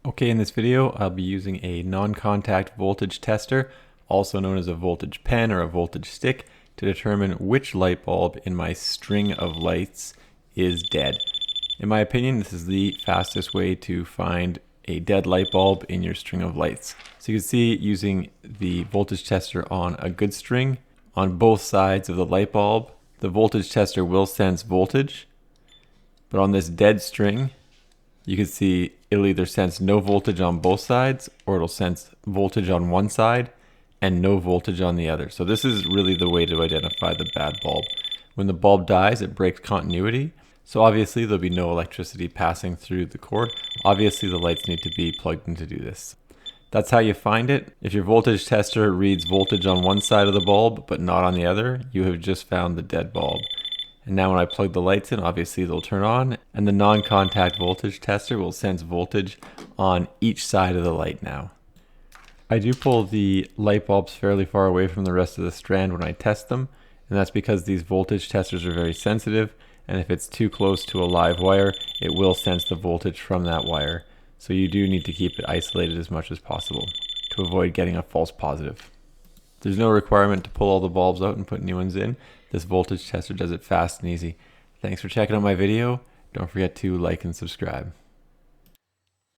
Okay, in this video, I'll be using a non-contact voltage tester, also known as a voltage pen or a voltage stick, to determine which light bulb in my string of lights is dead. In my opinion, this is the fastest way to find a dead light bulb in your string of lights. So you can see using the voltage tester on a good string, on both sides of the light bulb, the voltage tester will sense voltage, but on this dead string, you can see it'll either sense no voltage on both sides or it'll sense voltage on one side and no voltage on the other. So this is really the way to identify the bad bulb. When the bulb dies, it breaks continuity. So obviously there'll be no electricity passing through the cord. Obviously the lights need to be plugged in to do this. That's how you find it. If your voltage tester reads voltage on one side of the bulb but not on the other, you have just found the dead bulb. And now when I plug the lights in, obviously they'll turn on, and the non-contact voltage tester will sense voltage on each side of the light now. I do pull the light bulbs fairly far away from the rest of the strand when I test them, and that's because these voltage testers are very sensitive, and if it's too close to a live wire, it will sense the voltage from that wire. So you do need to keep it isolated as much as possible to avoid getting a false positive. There's no requirement to pull all the bulbs out and put new ones in. This voltage tester does it fast and easy. Thanks for checking out my video. Don't forget to like and subscribe.